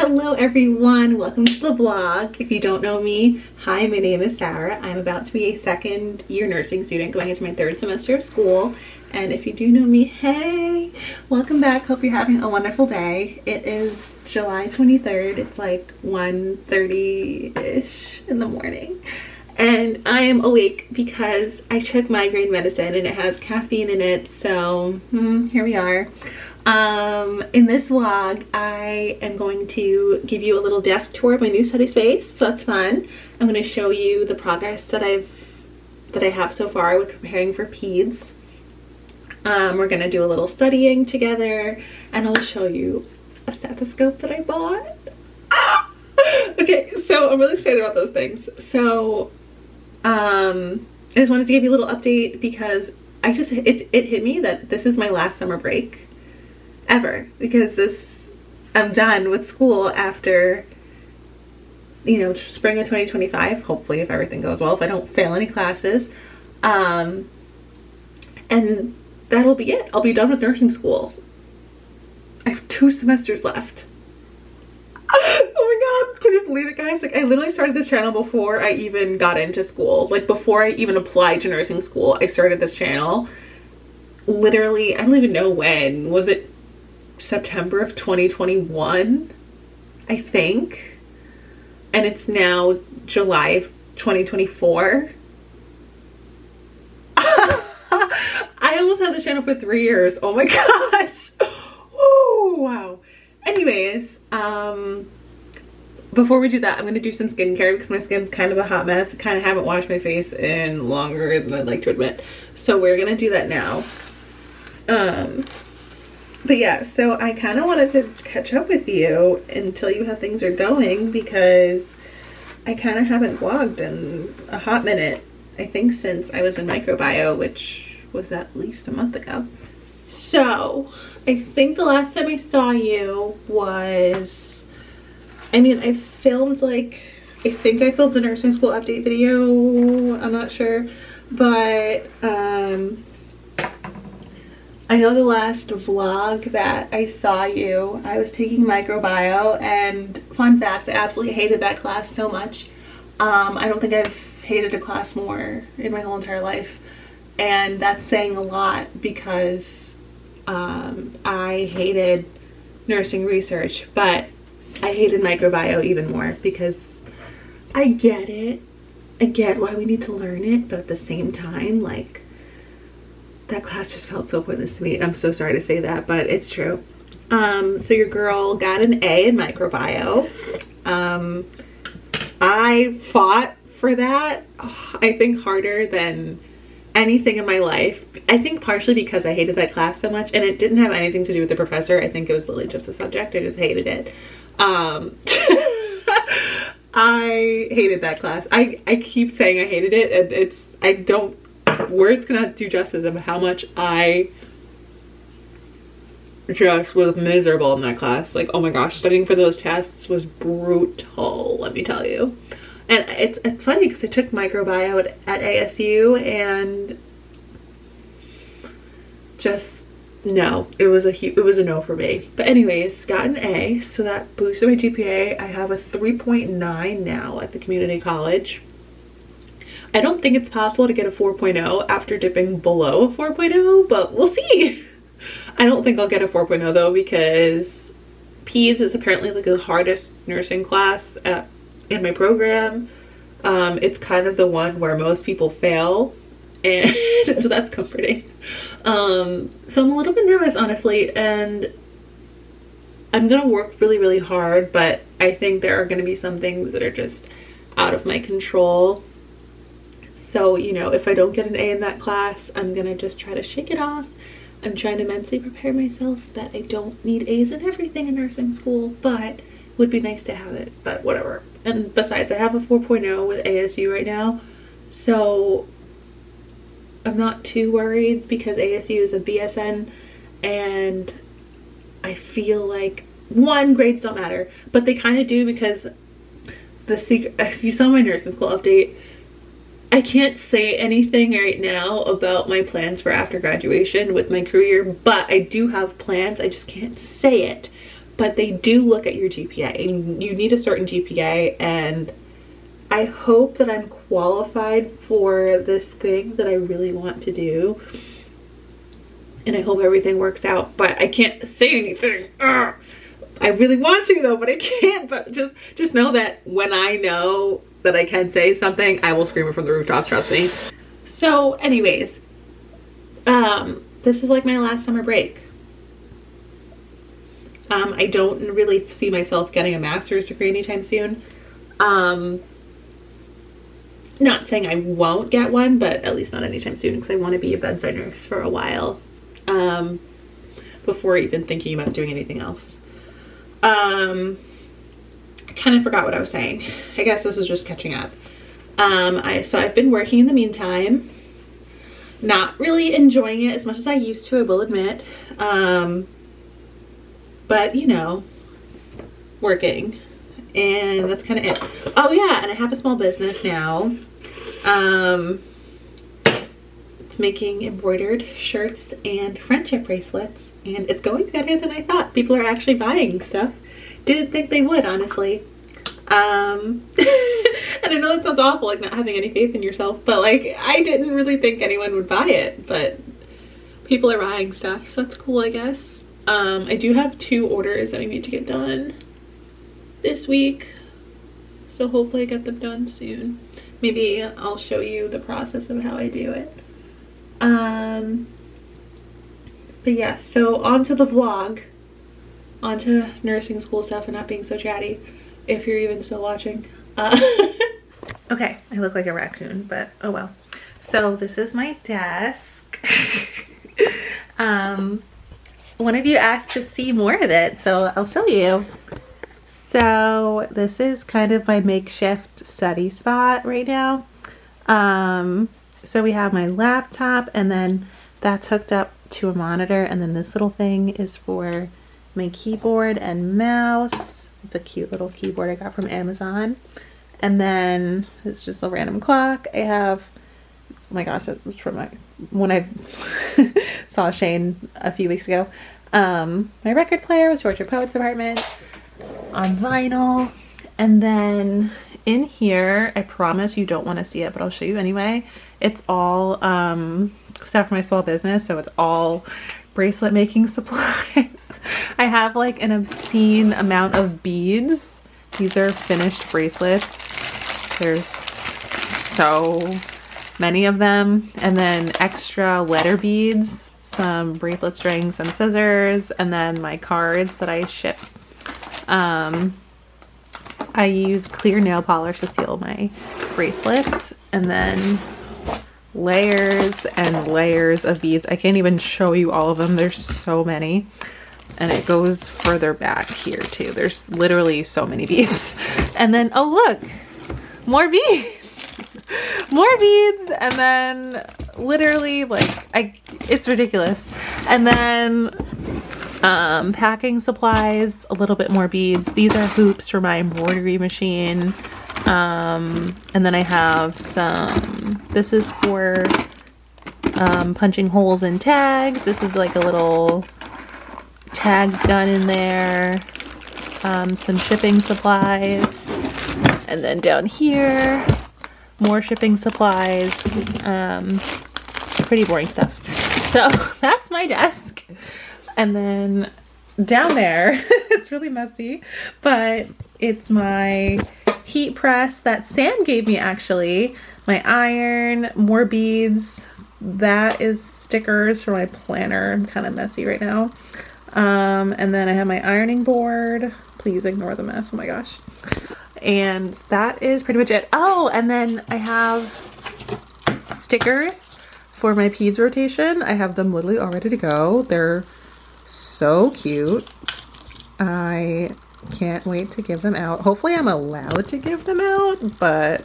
Hello everyone, welcome to the vlog. If you don't know me, hi, my name is Sarah. I'm about to be a second year nursing student going into my third semester of school. And if you do know me, hey, welcome back. Hope you're having a wonderful day. It is July 23rd. It's like 1:30-ish in the morning. And I am awake because I took migraine medicine and it has caffeine in it. So here we are. In this vlog, I am going to give you a little desk tour of my new study space, so that's fun. I'm going to show you the progress that I have so far with preparing for peds. We're going to do a little studying together, and I'll show you a stethoscope that I bought. Okay, so I'm really excited about those things. So, I just wanted to give you a little update because it hit me that this is my last summer break ever, because I'm done with school after, you know, spring of 2025, hopefully, if everything goes well, if I don't fail any classes, and that'll be it. I'll be done with nursing school. I have 2 semesters left. Oh my god, can you believe it, guys? Like, I literally started this channel before I even got into school. Like, before I even applied to nursing school, I started this channel. Literally, I don't even know when. Was it September of 2021, I think, and it's now July of 2024. I almost had this channel for 3 years. Oh my gosh. Oh wow. Anyways, before we do that, I'm gonna do some skincare because my skin's kind of a hot mess. I kind of haven't washed my face in longer than I'd like to admit, so we're gonna do that now. But yeah, so I kind of wanted to catch up with you and tell you how things are going, because I kind of haven't vlogged in a hot minute. I think since I was in microbio, which was at least a month ago. So I think the last time I saw you was, I mean, I filmed I think I filmed a nursing school update video. I'm not sure, but I know the last vlog that I saw you, I was taking microbio, and fun fact, I absolutely hated that class so much. I don't think I've hated a class more in my whole entire life, and that's saying a lot because I hated nursing research, but I hated microbio even more because I get it. I get why we need to learn it, but at the same time, like, that class just felt so pointless to me. I'm so sorry to say that, but it's true. So your girl got an A in microbio. I fought for that, I think, harder than anything in my life. I think partially because I hated that class so much, and it didn't have anything to do with the professor. I think it was literally just a subject. I just hated it. I hated that class. I keep saying I hated it, and words cannot do justice of how much I just was miserable in that class. Like, oh my gosh, studying for those tests was brutal, let me tell you. And it's funny because I took microbio at ASU, and just no, it was a no for me. But anyways, got an A, so that boosted my GPA. I have a 3.9 now at the community college. I don't think it's possible to get a 4.0 after dipping below a 4.0, but we'll see. I don't think I'll get a 4.0 though, because peds is apparently like the hardest nursing class in my program. It's kind of the one where most people fail, and so that's comforting. So I'm a little bit nervous, honestly, and I'm gonna work really, really hard, but I think there are gonna be some things that are just out of my control. So, you know, if I don't get an A in that class, I'm gonna just try to shake it off. I'm trying to mentally prepare myself that I don't need A's in everything in nursing school, but it would be nice to have it, but whatever. And besides, I have a 4.0 with ASU right now, so I'm not too worried because ASU is a BSN, and I feel like, one, grades don't matter, but they kind of do, because if you saw my nursing school update, I can't say anything right now about my plans for after graduation with my career, but I do have plans. I just can't say it. but they do look at your GPA. You need a certain GPA, and I hope that I'm qualified for this thing that I really want to do. And I hope everything works out, but I can't say anything. Ugh. I really want to though, but I can't. But just know that when I know that I can say something, I will scream it from the rooftops, trust me. So anyways, this is like my last summer break. I don't really see myself getting a master's degree anytime soon. Not saying I won't get one, but at least not anytime soon, because I want to be a bedside nurse for a while, before even thinking about doing anything else. I kind of forgot what I was saying. I guess this is just catching up. So I've been working in the meantime, not really enjoying it as much as I used to, I will admit. But you know, working, and that's kind of it. Oh yeah, and I have a small business now. It's making embroidered shirts and friendship bracelets, and it's going better than I thought. People are actually buying stuff. Didn't think they would, honestly. And I know that sounds awful, like not having any faith in yourself, but like I didn't really think anyone would buy it, but people are buying stuff, so that's cool, I guess. I do have 2 orders that I need to get done this week, so hopefully I get them done soon. Maybe I'll show you the process of how I do it. But yeah, so on to the vlog, on to nursing school stuff and not being so chatty, if you're even still watching. Okay, I look like a raccoon, but oh well. So this is my desk. One of you asked to see more of it, so I'll show you. So this is kind of my makeshift study spot right now. So we have my laptop, and then that's hooked up to a monitor, and then this little thing is for my keyboard and mouse. It's a cute little keyboard I got from Amazon. And then it's just a random clock. I have, oh my gosh, it was from when I saw Shane a few weeks ago. My record player was Georgia Poet's Apartment on vinyl. And then in here, I promise you don't want to see it, but I'll show you anyway. It's all stuff for my small business, so it's all bracelet making supplies. I have like an obscene amount of beads. These are finished bracelets. There's so many of them. And then extra letter beads, some bracelet strings and scissors, and then my cards that I ship. I use clear nail polish to seal my bracelets, and then layers and layers of beads. I can't even show you all of them. There's so many. And it goes further back here too. There's literally so many beads. And then, oh look, more beads. More beads. And then literally like, it's ridiculous. And then packing supplies, a little bit more beads. These are hoops for my embroidery machine. And then I have some, this is for punching holes in tags. This is like a little tag gun in there. Some shipping supplies. And then down here, more shipping supplies. Pretty boring stuff. So that's my desk. And then down there, it's really messy, but it's my heat press that Sam gave me actually. My iron, more beads. That is stickers for my planner. I'm kind of messy right now. And then I have my ironing board. Please ignore the mess. Oh my gosh. And that is pretty much it. Oh, and then I have stickers for my peds rotation. I have them literally all ready to go. They're so cute. I can't wait to give them out. Hopefully I'm allowed to give them out, but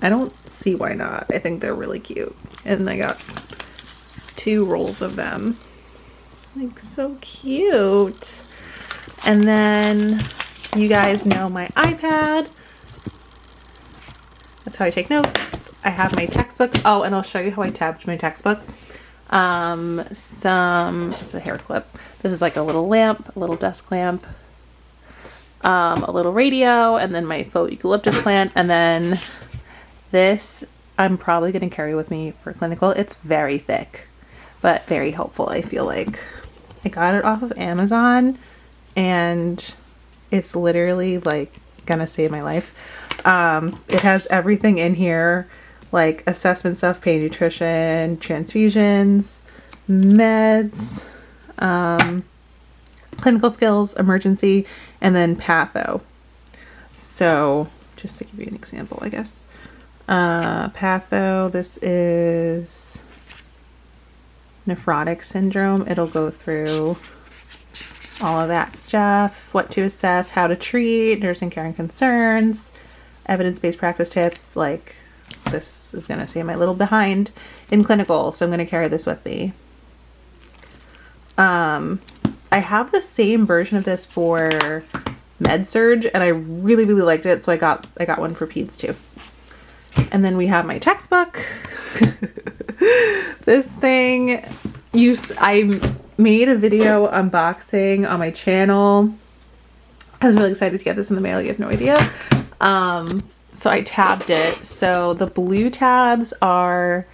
I don't see why not. I think they're really cute. And I got 2 rolls of them. Like, so cute. And then you guys know my iPad. That's how I take notes. I have my textbook. Oh, and I'll show you how I tabbed my textbook. It's a hair clip. This is like a little lamp, a little desk lamp. a little radio, and then my faux eucalyptus plant, and then this I'm probably going to carry with me for clinical. It's very thick, but very helpful, I feel like. I got it off of Amazon, and it's literally like gonna save my life. It has everything in here, like assessment stuff, pain, nutrition, transfusions, meds, clinical skills, emergency, and then patho. So just to give you an example, I guess. Patho, this is nephrotic syndrome. It'll go through all of that stuff, what to assess, how to treat, nursing care and concerns, evidence-based practice tips. Like, this is going to save my little behind in clinical, so I'm going to carry this with me. I have the same version of this for med-surg, and I really, really liked it, so I got one for peds too. And then we have my textbook. This thing, I made a video unboxing on my channel. I was really excited to get this in the mail. You have no idea. So I tabbed it. So the blue tabs are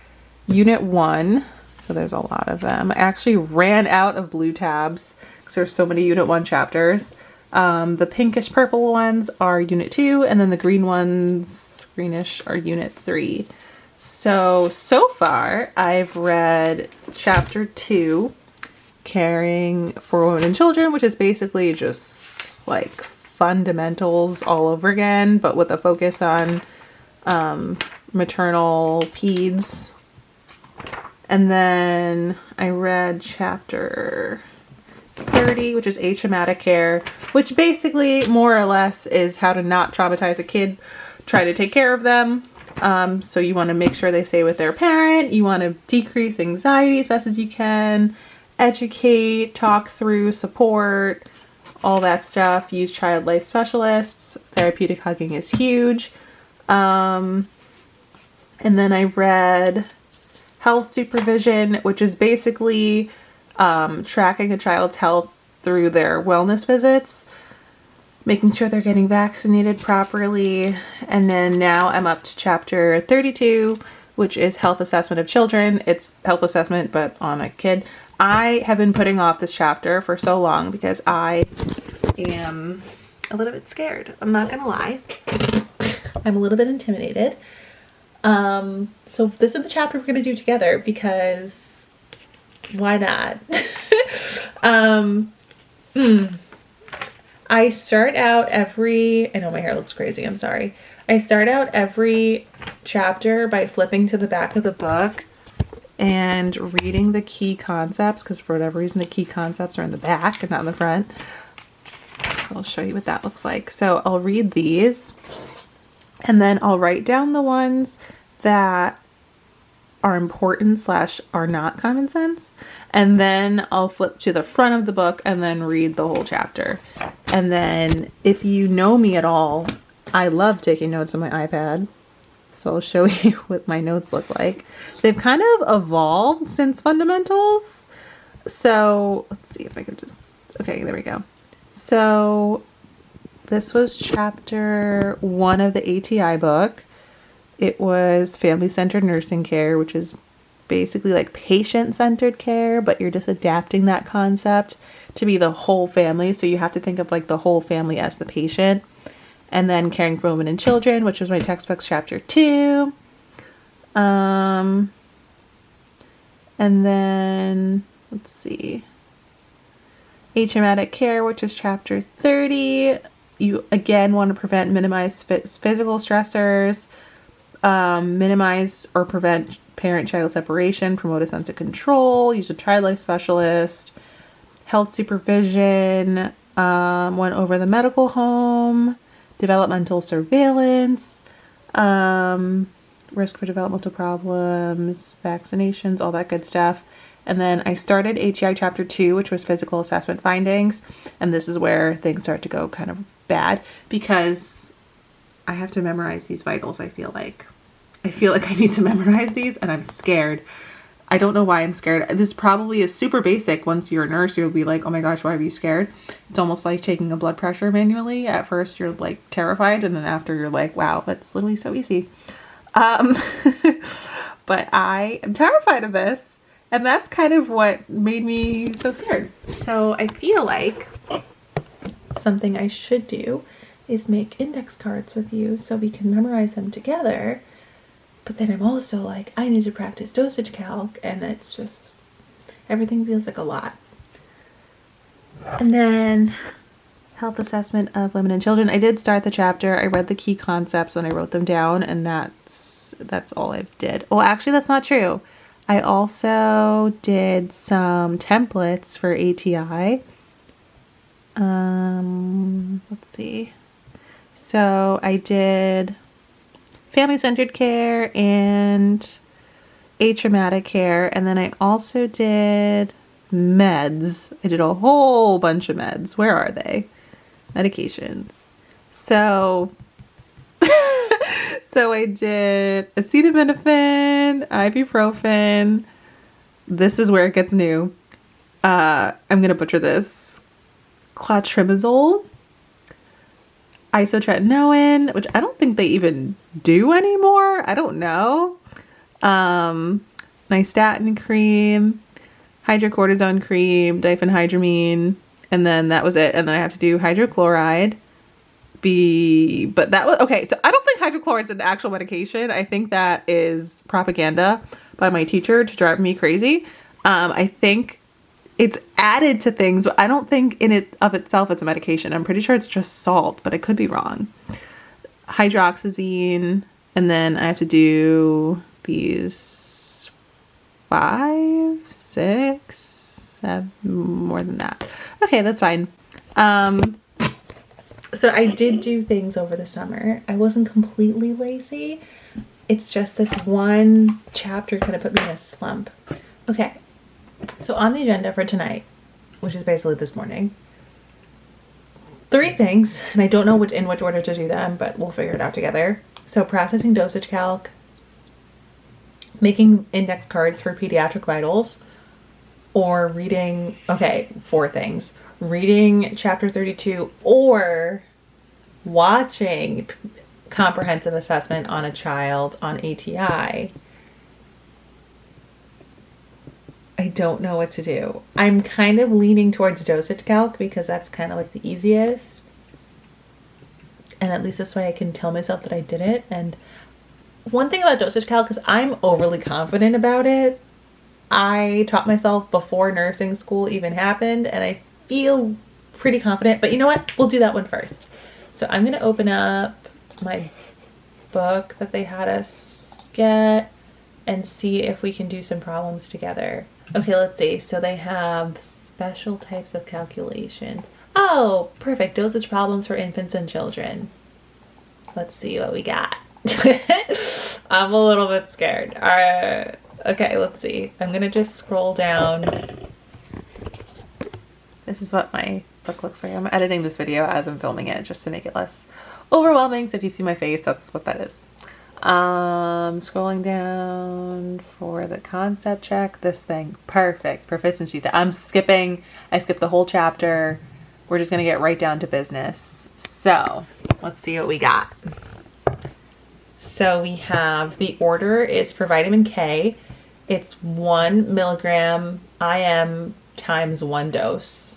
Unit 1. So there's a lot of them. I actually ran out of blue tabs because there's so many Unit 1 chapters. The pinkish purple ones are Unit 2, and then the green ones, greenish, are Unit 3. So far I've read chapter 2, Caring for Women and Children, which is basically just like fundamentals all over again, but with a focus on maternal peds. And then I read chapter 30, which is atraumatic care, which basically more or less is how to not traumatize a kid, try to take care of them. So you want to make sure they stay with their parent. You want to decrease anxiety as best as you can, educate, talk through, support, all that stuff. Use child life specialists. Therapeutic hugging is huge. And then I read health supervision, which is basically tracking a child's health through their wellness visits, making sure they're getting vaccinated properly. And then now I'm up to chapter 32, which is health assessment of children. It's health assessment, but on a kid. I have been putting off this chapter for so long because I am a little bit scared. I'm not gonna lie. I'm a little bit intimidated. So this is the chapter we're gonna do together because why not? I start out I know my hair looks crazy, I'm sorry. I start out every chapter by flipping to the back of the book and reading the key concepts, because for whatever reason the key concepts are in the back and not in the front. So I'll show you what that looks like. So I'll read these and then I'll write down the ones that are important / are not common sense. And then I'll flip to the front of the book and then read the whole chapter. And then if you know me at all, I love taking notes on my iPad. So I'll show you what my notes look like. They've kind of evolved since fundamentals. So let's see if I can just, okay, there we go. So this was chapter 1 of the ATI book. It was family-centered nursing care, which is basically like patient-centered care, but you're just adapting that concept to be the whole family. So you have to think of like the whole family as the patient. And then Caring for Women and Children, which was my textbook's chapter 2. And then, let's see, atraumatic care, which is chapter 30. You again want to prevent, minimize physical stressors, minimize or prevent parent-child separation, promote a sense of control, use a child life specialist, health supervision, went over the medical home, developmental surveillance, risk for developmental problems, vaccinations, all that good stuff. And then I started ATI chapter 2, which was physical assessment findings. And this is where things start to go kind of bad because I have to memorize these vitals. I feel like I need to memorize these and I'm scared. I don't know why I'm scared. This probably is super basic. Once you're a nurse, you'll be like, oh my gosh, why are you scared? It's almost like taking a blood pressure manually. At first you're like terrified, and then after you're like, wow, that's literally so easy. But I am terrified of this, and that's kind of what made me so scared. So I feel like something I should do is make index cards with you so we can memorize them together. But then I'm also like, I need to practice dosage calc, and it's just, everything feels like a lot. And then health assessment of women and children. I did start the chapter. I read the key concepts and I wrote them down, and that's all I did. Well, actually that's not true. I also did some templates for ATI. Let's see. So I did family-centered care and atraumatic care, and then I also did meds. I did a whole bunch of meds. Where are they? Medications. So so I did acetaminophen, ibuprofen. This is where it gets new. I'm gonna butcher this. Clotrimazole, isotretinoin, which I don't think they even do anymore. I don't know. Nystatin cream, hydrocortisone cream, diphenhydramine, and then that was it. And then I have to do hydrochloride. But that was okay. So I don't think hydrochloride's an actual medication. I think that is propaganda by my teacher to drive me crazy. I think it's added to things, but I don't think in it of itself it's a medication. I'm pretty sure it's just salt, but I could be wrong. Hydroxyzine, and then I have to do these 5, 6, 7, more than that. Okay, that's fine. So I did do things over the summer. I wasn't completely lazy. It's just this one chapter kind of put me in a slump. Okay. So on the agenda for tonight, which is basically this morning, 3 things, and I don't know in which order to do them, but we'll figure it out together. So practicing dosage calc, making index cards for pediatric vitals, or reading, 4 things. Reading chapter 32 or watching comprehensive assessment on a child on ATI. I don't know what to do. I'm kind of leaning towards dosage calc because that's kind of like the easiest. And at least this way I can tell myself that I did it. And one thing about dosage calc is I'm overly confident about it. I taught myself before nursing school even happened, and I feel pretty confident. But you know what? We'll do that one first. So I'm going to open up my book that they had us get and see if we can do some problems together. Okay, let's see. So they have special types of calculations. Oh, perfect. Dosage problems for infants and children. Let's see what we got. I'm a little bit scared. All right. Okay, let's see. I'm going to just scroll down. This is what my book looks like. I'm editing this video as I'm filming it just to make it less overwhelming. So if you see my face, that's what that is. Scrolling down for the concept check. This thing. Perfect. Proficiency. I skipped the whole chapter. We're just going to get right down to business. So let's see what we got. So we have the order is for vitamin K. It's 1 milligram IM times 1 dose.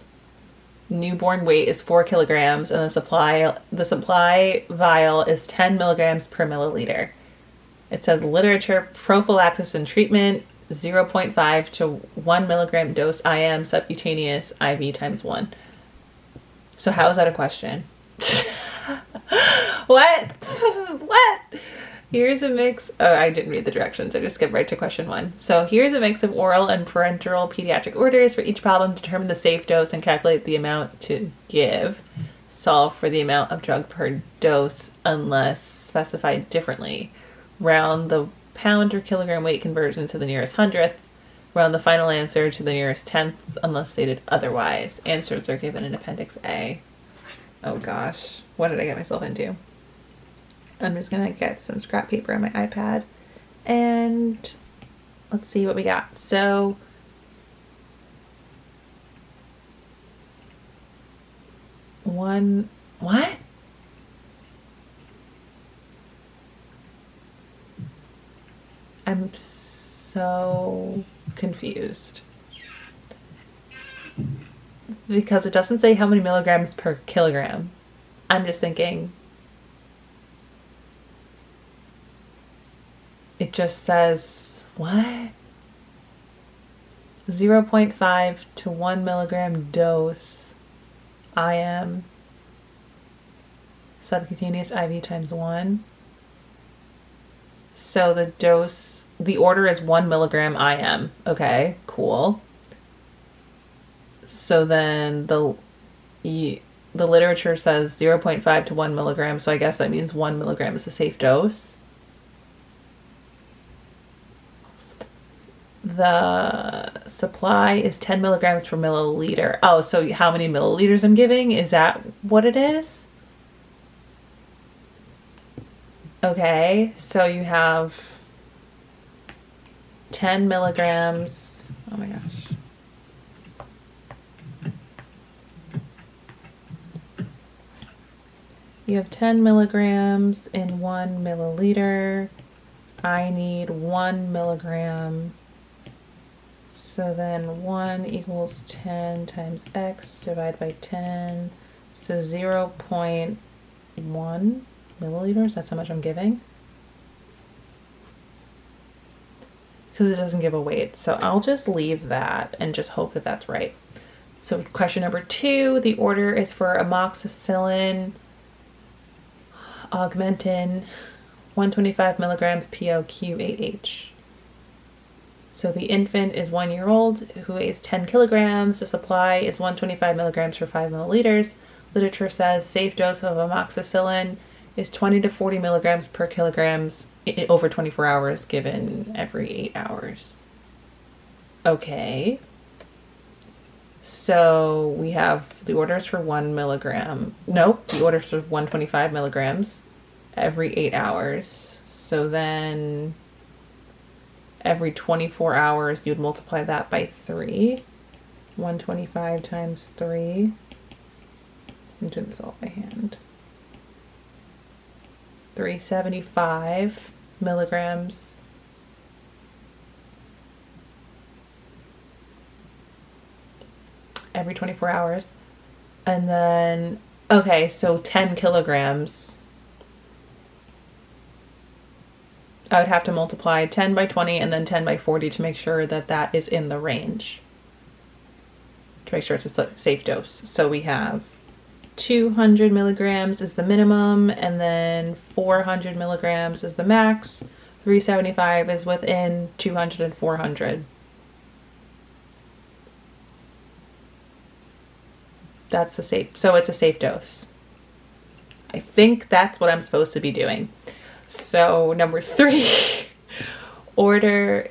Newborn weight is 4 kilograms, and the supply vial is 10 milligrams per milliliter. It says literature, prophylaxis and treatment, 0.5 to 1 milligram dose IM subcutaneous IV times 1. So how is that a question? What? What? Here's a mix. Oh, I didn't read the directions. I just skipped right to question 1. So here's a mix of oral and parenteral pediatric orders. For each problem, determine the safe dose and calculate the amount to give. Solve for the amount of drug per dose unless specified differently. Round the pound or kilogram weight conversion to the nearest hundredth. Round the final answer to the nearest tenths unless stated otherwise. Answers are given in Appendix A. Oh gosh, what did I get myself into? I'm just gonna get some scrap paper on my iPad and let's see what we got. So what? I'm so confused. Because it doesn't say how many milligrams per kilogram. I'm just thinking, it just says, what? 0.5 to 1 milligram dose IM subcutaneous IV times 1. So the dose, the order is 1 milligram IM. Okay, cool. So then the literature says 0.5 to 1 milligram, so I guess that means 1 milligram is a safe dose. The supply is 10 milligrams per milliliter. Oh, so how many milliliters I'm giving? Is that what it is? Okay, so you have 10 milligrams. Oh my gosh. You have 10 milligrams in 1 milliliter. I need 1 milligram. So then 1 equals 10 times x divided by 10. So 0.1 milliliters. That's how much I'm giving. Because it doesn't give a weight. So I'll just leave that and just hope that that's right. So question number 2, the order is for amoxicillin, Augmentin, 125 milligrams POQ8H. So the infant is 1 year old who weighs 10 kilograms. The supply is 125 milligrams for 5 milliliters. Literature says safe dose of amoxicillin is 20 to 40 milligrams per kilograms over 24 hours given every 8 hours. Okay. So we have the orders for 1 milligram. Nope, the orders for 125 milligrams every 8 hours. So then every 24 hours you'd multiply that by 3. 125 times 3. I'm doing this all by hand. 375 milligrams every 24 hours. And then, okay, so 10 kilograms. I would have to multiply 10 by 20 and then 10 by 40 to make sure that that is in the range. To make sure it's a safe dose. So we have 200 milligrams is the minimum, and then 400 milligrams is the max. 375 is within 200 and 400. That's the safe, so it's a safe dose. I think that's what I'm supposed to be doing. So number 3, order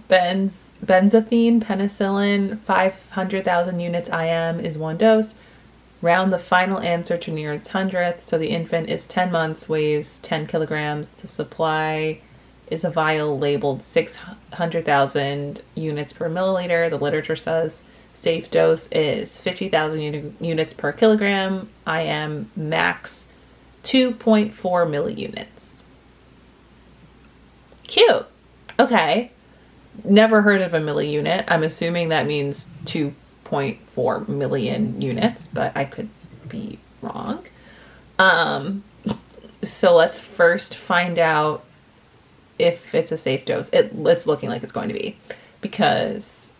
benzathine penicillin 500,000 units IM is 1 dose. Round the final answer to near its hundredth. So the infant is 10 months, weighs 10 kilograms. The supply is a vial labeled 600,000 units per milliliter. The literature says safe dose is 50,000 units per kilogram. IM max 2.4 milliunits. Cute. Okay. Never heard of a milliunit. I'm assuming that means 2.4 million units, but I could be wrong. So let's first find out if it's a safe dose. It's looking like it's going to be, because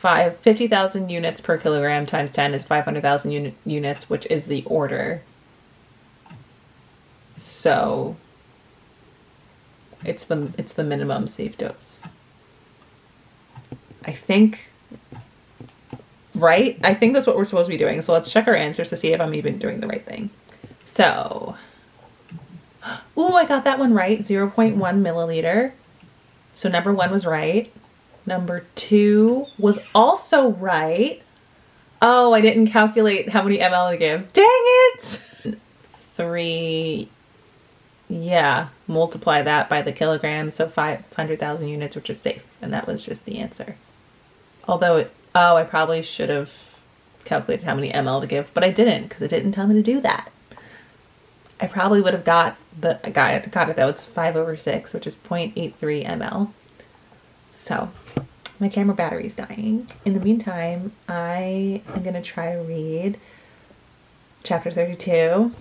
50,000 units per kilogram times 10 is 500,000 units, which is the order. So it's the minimum safe dose. I think, right? I think that's what we're supposed to be doing. So let's check our answers to see if I'm even doing the right thing. So, ooh, I got that one right. 0.1 milliliter. So number 1 was right. Number 2 was also right. Oh, I didn't calculate how many ml to give. Dang it! 3 Yeah, multiply that by the kilograms, so 500,000 units, which is safe. And that was just the answer. Although, I probably should have calculated how many ml to give, but I didn't because it didn't tell me to do that. I probably would have got it though. It's 5/6, which is 0.83 ml. So my camera battery's dying. In the meantime, I am gonna try to read chapter 32.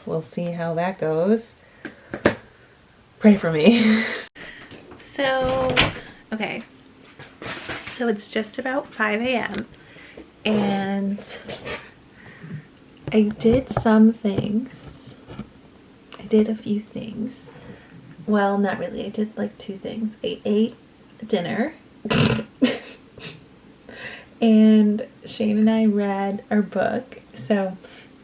We'll see how that goes. Pray for me. So, okay. So it's just about 5 a.m. and I did some things. I did a few things. Well, not really. I did like 2 things. I ate dinner and Shane and I read our book. So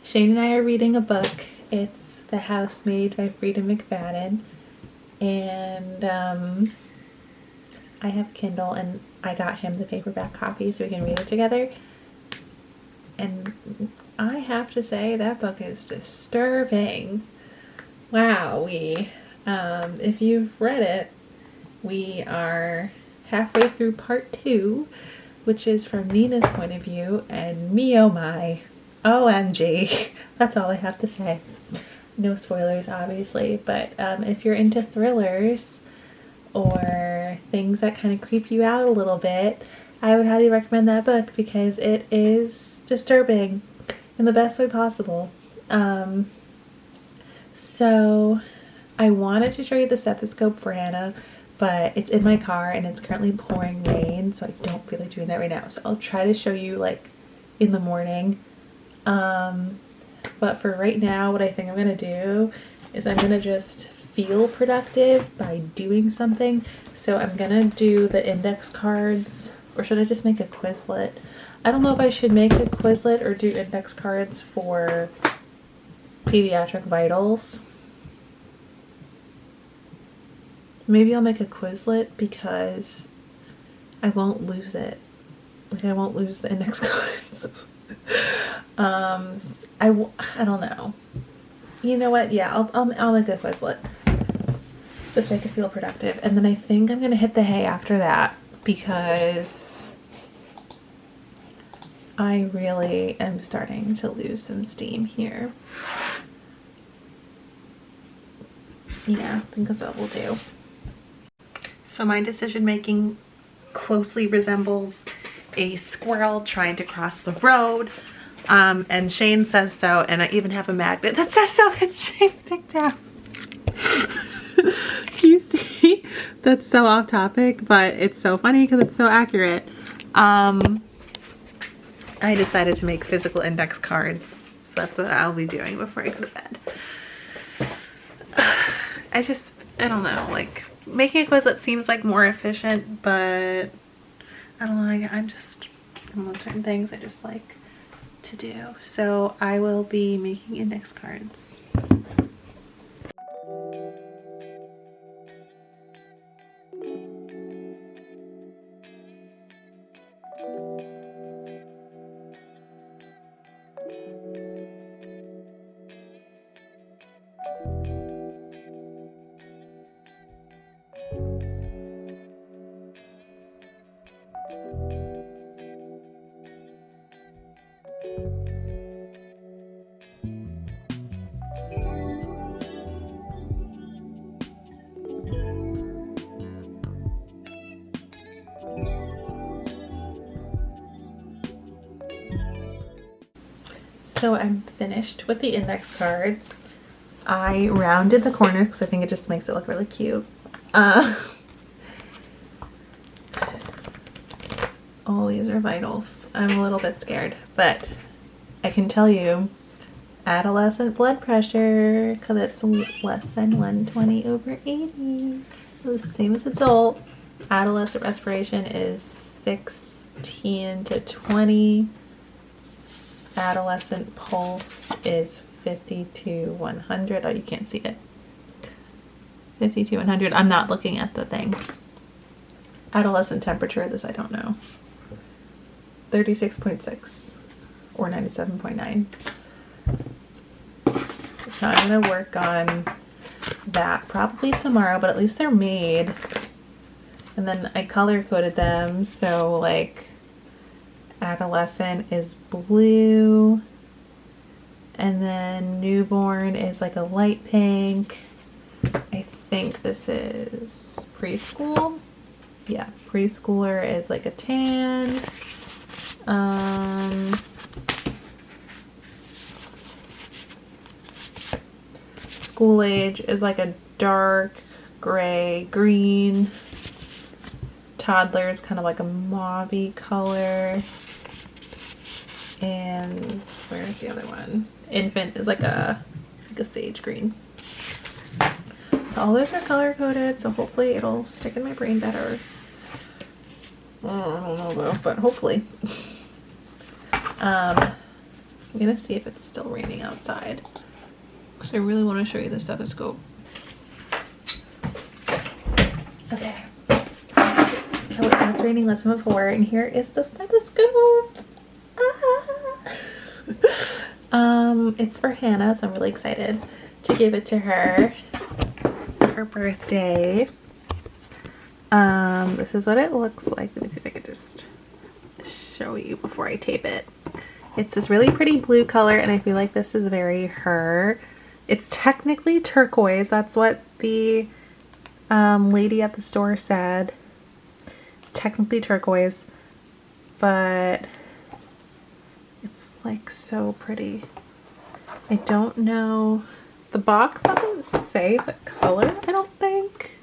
Shane and I are reading a book. It's The Housemaid by Frida McFadden, and I have Kindle and I got him the paperback copy so we can read it together. And I have to say that book is disturbing. Wow, if you've read it, we are halfway through part 2, which is from Nina's point of view, and me oh my, OMG. That's all I have to say. No spoilers, obviously, but if you're into thrillers or things that kind of creep you out a little bit, I would highly recommend that book because it is disturbing in the best way possible. So I wanted to show you the stethoscope for Hannah, but it's in my car and it's currently pouring rain, so I don't feel like doing that right now. So I'll try to show you like in the morning. But for right now, what I think I'm gonna do is I'm gonna just feel productive by doing something. So I'm gonna do the index cards, or should I just make a Quizlet? I don't know if I should make a Quizlet or do index cards for pediatric vitals. Maybe I'll make a Quizlet because I won't lose it. Like I won't lose the index cards. I don't know. You know what? Yeah, I'll make a Quizlet. Just make it feel productive. And then I think I'm gonna hit the hay after that because I really am starting to lose some steam here. Yeah, I think that's what we'll do. So my decision making closely resembles a squirrel trying to cross the road. And Shane says so, and I even have a magnet that says so, and Shane picked out. Do you see? That's so off topic, but it's so funny because it's so accurate. I decided to make physical index cards, so that's what I'll be doing before I go to bed. I don't know, like making a Quizlet seems like more efficient, but I don't know, I'm certain things I just like to do. So I will be making index cards. So I'm finished with the index cards. I rounded the corners because I think it just makes it look really cute. All these are vitals. I'm a little bit scared, but I can tell you adolescent blood pressure, because it's less than 120/80. It's the same as adult. Adolescent respiration is 16 to 20. Adolescent pulse is 50 to 100. Oh, you can't see it. 50 to 100. I'm not looking at the thing. Adolescent temperature, this I don't know. 36.6 or 97.9. So I'm gonna work on that probably tomorrow, but at least they're made. And then I color coded them, so like adolescent is blue, and then newborn is like a light pink. I think this is preschool. Yeah, preschooler is like a tan. School age is like a dark gray green. Toddler is kind of like a mauve-y color. And where's the other one? Infant is like a sage green. So all those are color coded, so hopefully it'll stick in my brain better. I don't know though, but hopefully. I'm gonna see if it's still raining outside, because I really want to show you the stethoscope. Okay, so it was raining less than before, and here is the stethoscope. It's for Hannah, so I'm really excited to give it to her for her birthday. This is what it looks like. Let me see if I can just show you before I tape it. It's this really pretty blue color, and I feel like this is very her. It's technically turquoise. That's what the lady at the store said. It's technically turquoise, but it's like so pretty. I don't know. The box doesn't say the color, I don't think.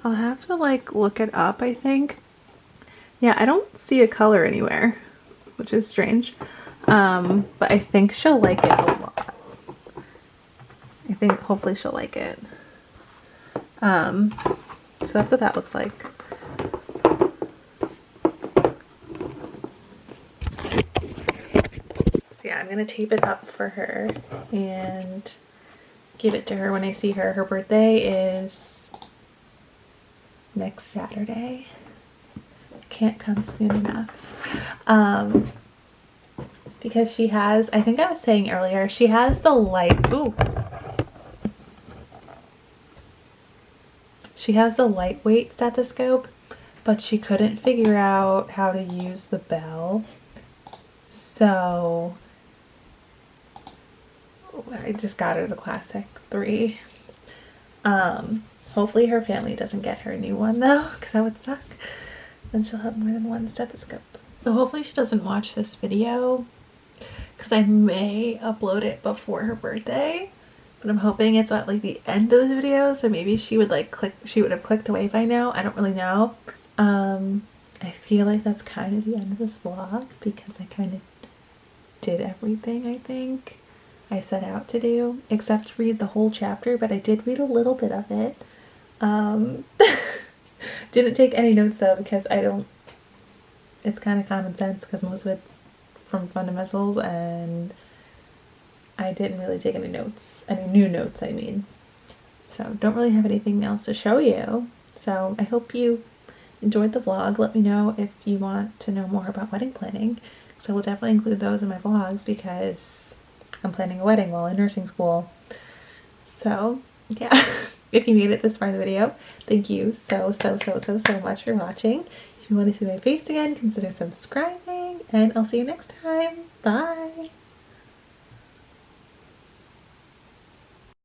I'll have to like look it up, I think. Yeah, I don't see a color anywhere, which is strange. But I think she'll like it a lot. I think hopefully she'll like it. So that's what that looks like. So yeah, I'm gonna tape it up for her and give it to her when I see her. Her birthday is next Saturday. Can't come soon enough. Because she has, I think I was saying earlier, she has the she has the lightweight stethoscope, but she couldn't figure out how to use the bell. So I just got her the classic 3. Hopefully her family doesn't get her a new one though, because that would suck. Then she'll have more than one stethoscope. So hopefully she doesn't watch this video, because I may upload it before her birthday, but I'm hoping it's at like the end of the video, so maybe she would like she would have clicked away by now. I don't really know. I feel like that's kind of the end of this vlog, because I kind of did everything I think I set out to do, except read the whole chapter, but I did read a little bit of it. Didn't take any notes though, because it's kind of common sense, because most of it's from fundamentals, and I didn't really take any notes, any new notes I mean. So don't really have anything else to show you. So I hope you enjoyed the vlog. Let me know if you want to know more about wedding planning, so I will definitely include those in my vlogs, because I'm planning a wedding while in nursing school. So yeah. If you made it this far in the video, thank you so much for watching. If you want to see my face again, consider subscribing, and I'll see you next time. Bye!